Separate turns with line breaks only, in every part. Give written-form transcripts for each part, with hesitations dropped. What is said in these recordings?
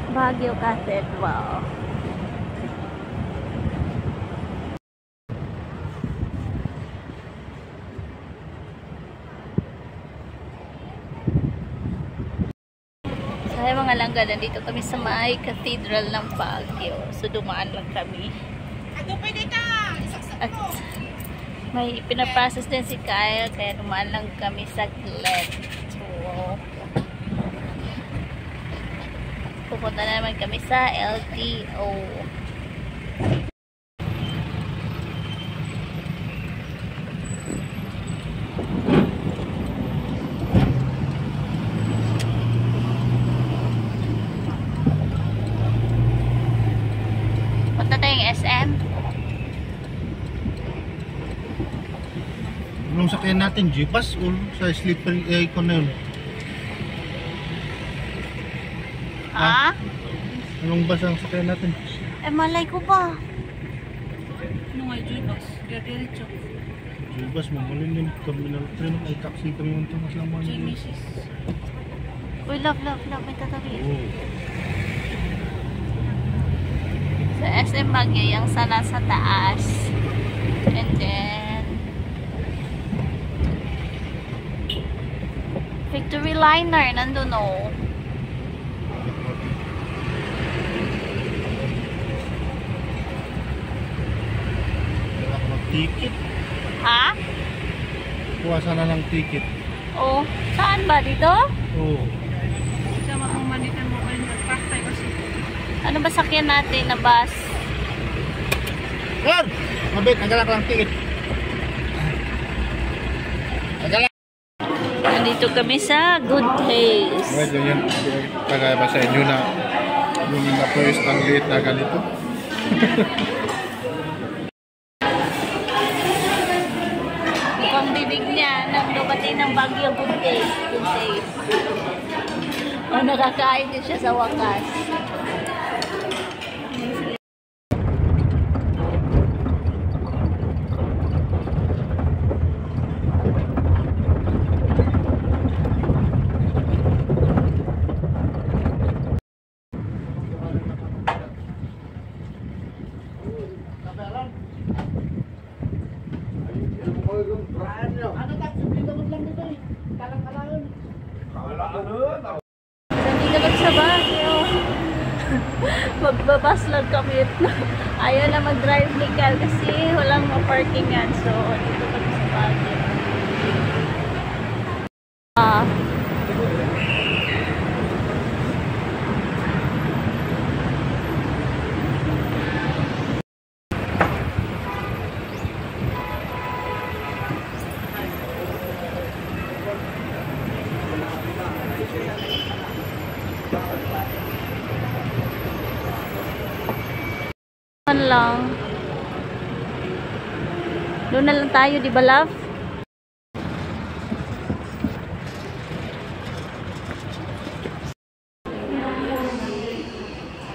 Baguio Cathedral. Ay mga langga, nandito kami sa may Cathedral ng Baguio. So dumaan lang kami. At may pinaprocess din si Kyle, kaya dumaan lang kami saglit. So pupunta na naman kami sa LTO. SM.
Anong sakyan natin? Jeepbus o sa slippery icon na yun?
Ha?
Anong bus ang sakyan natin?
Eh malay ko ba?
Ano nga Jeepbus? Diretso.
Jeepbus, mamalin din kami ng train. Ay, taxi kami yung tamas naman.
Genesis.
Uy, love. May tatabi.
Oo.
Sa SM Baguio, yung sana sa taas. And then Victory Liner, nandun o.
Ticket?
Ha?
Kuha sana ng ticket.
Oh, saan ba? Dito?
Oo.
Siya mamamanikan mo kayo nagpaktay kasi.
Ano ba sakyan natin na bus?
Sir! Mabit, nagalak lang ticket. Nagalak!
Nandito kami sa Good Taste.
Well, yun. Kagaya ba sa inyo na yung na-first ang liit na ganito?
Mukhang bibig niya nang dumating ng Baguio Good Taste. Good Taste. O nakakain din siya sa wakas. Nandito lang sa Baguio. Magbabas lang kami. Ayaw na mag-drive ni Cal kasi walang ma-parkingan. So, dito kami sa Baguio. Lang. Doon na lang tayo, di ba, love?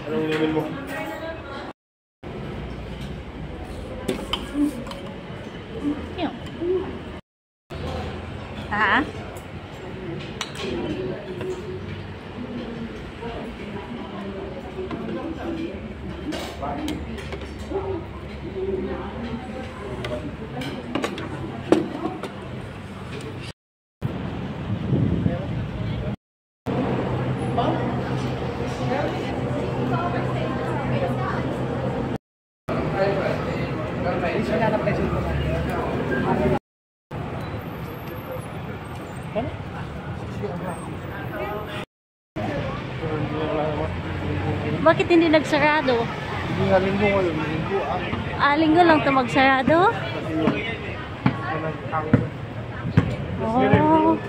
Anong level mo?
Yung. Ha? Bakit hindi nagsarado?
Hindi nga linggo ngayon. Linggo ang...
Linggo lang ito magsarado? Oh.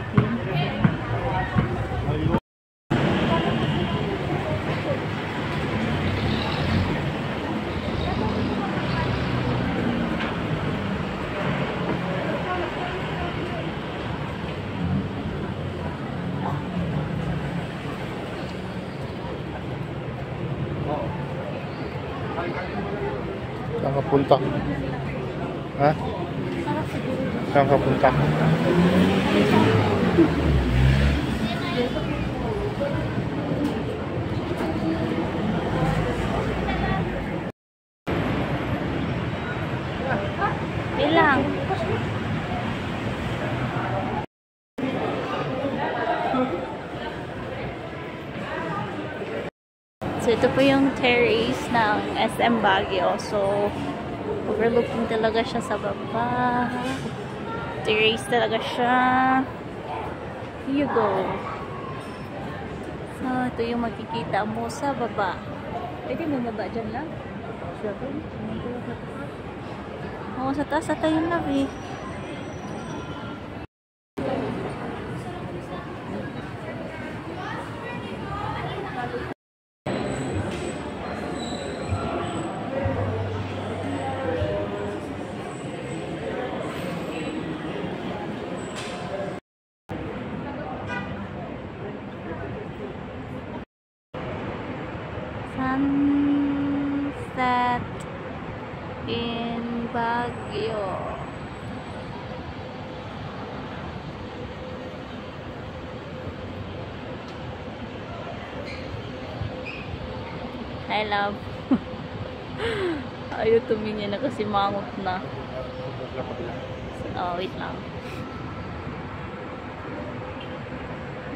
Saan ka punta? Ha? Saan ka punta?
So, ito po yung terrace ng SM Baguio. So, overlooking talaga siya sa baba. Terrace talaga siya. Here you go. So, ito yung makikita mo sa baba. Pwede mo baba dyan lang? Oo, sa taas na tayo lang eh. Sunset in Baguio. I love. Ayaw tumingin na kasi mangot na. Oh, wait lang.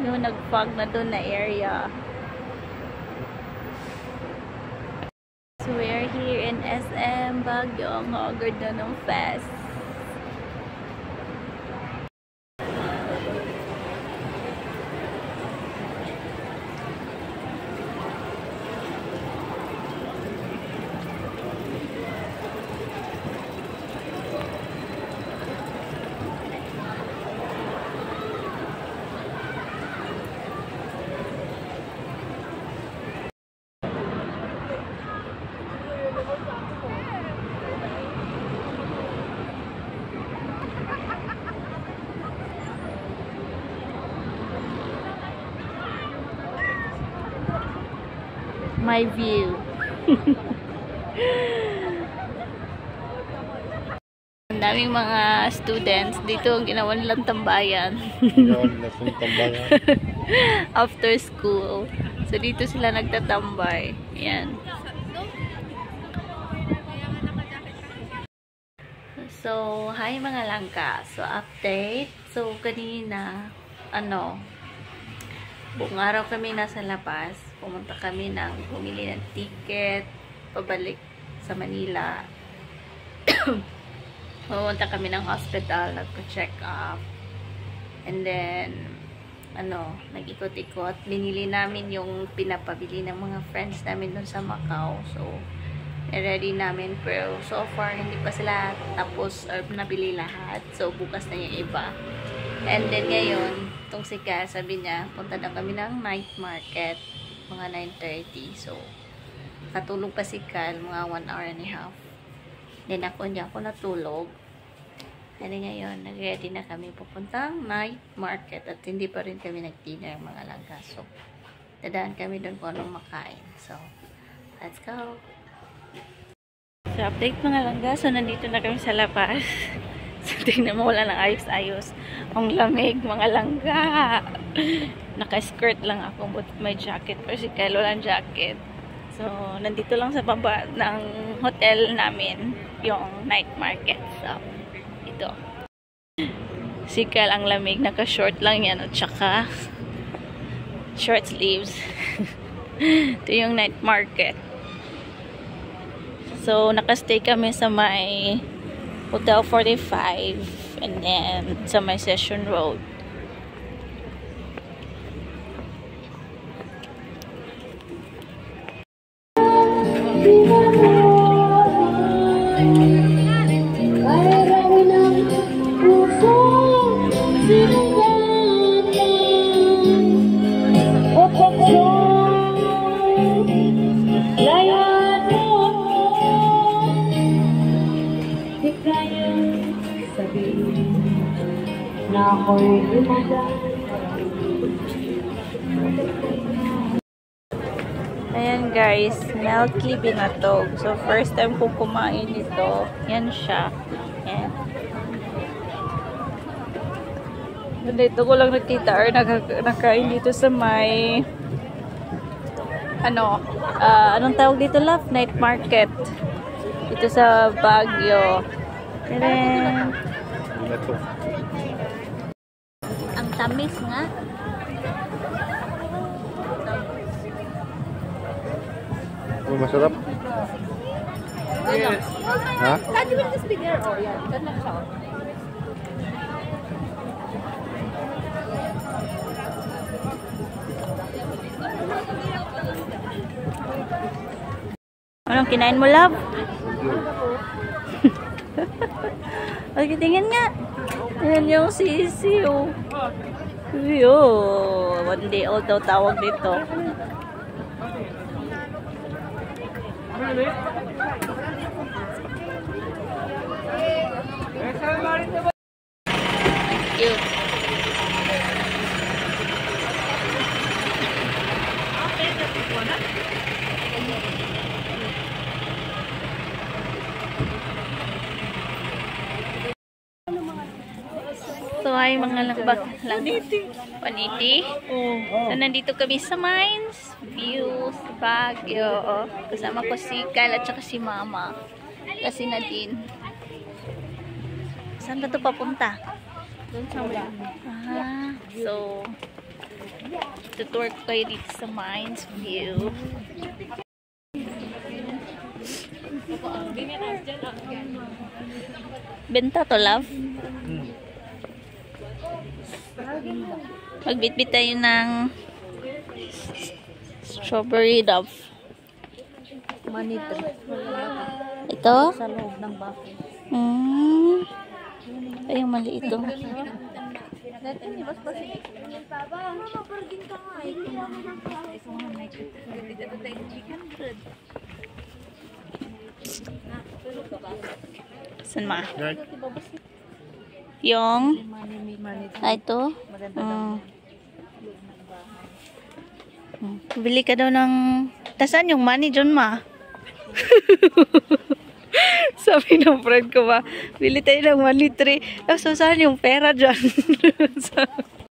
Yung nag-fog na doon na area. So, we are here in SM Baguio. Ang agad na ng fest. My view. Ang daming mga students dito ang ginawa nilang tambayan. After school. So dito sila nagtatambay. Yan. So, hi mga langka. So, update. So, kanina, buong araw kami nasa labas. Pumunta kami bumili ng ticket pabalik sa Manila. Pumunta kami ng hospital, nagpa-check up. And then, nag-ikot-ikot. Binili namin yung pinapabili ng mga friends namin dun sa Macau. So, ready namin. Pero, so far, hindi pa sila tapos or nabili lahat. So, bukas na yung iba. And then, ngayon, itong si Ka, sabi niya, punta na kami ng night market. Mga 9:30. So, katulog pa si Cal, mga 1 hour and a half. Then hindi ako natulog. And ngayon, nag-ready na kami pupuntang night market. At hindi pa rin kami nag-dinner, mga langka. So, dadaan kami doon kung anong makain. So, let's go! So, update mga langga. So, nandito na kami sa labas. So, tingnan mo, wala nang ayos-ayos. Ang lamig, mga langga. Naka-skirt lang ako, but may jacket. Pero si Kyle walang jacket. So, nandito lang sa baba ng hotel namin, yung night market. So, ito. Si Kyle ang lamig, naka-short lang yan, at saka short sleeves. Ito yung night market. So, naka-stay kami sa may Hotel 45 and then sa may Session Road. Ayan guys, Milky Binatog. So first time ko kumain ito. Yan siya. Ayan. Dito ko lang nakita or nakain dito sa may anong tawag dito, love? Night market. Dito sa Baguio. Tadaan! Ang tamis nga.
Oh, masarap. Ha?
Daddy will just be there. Oh, yeah. Diyan lang siya. Anong kinain mo, love? Okay, tingin nga. Ayan yung sisiw. Yo, 1 day old daw tawag dito. Cute. So, ay mga langbak lang. 180. So, nandito kami sa Mines Views, Baguio. Kasama ko si Kyle at saka si Mama. Kasi Nadine. Saan ba ito papunta?
Doon sa wala.
Ah, so, tutour ko kayo dito sa Mines View. Benta to, love? Magbitbit tayo ng strawberry dove.
Manito.
Ito?
Sa loob ng buffet.
Ay, yung mali ito. Saan ma?
Right.
Yung?
Manito.
Ito?
Maganda daw.
Bili ka daw ng... Tasan yung money dyan, ma? Sabi ng friend ko ba, bili tayo ng money tree. So, saan yung pera dyan?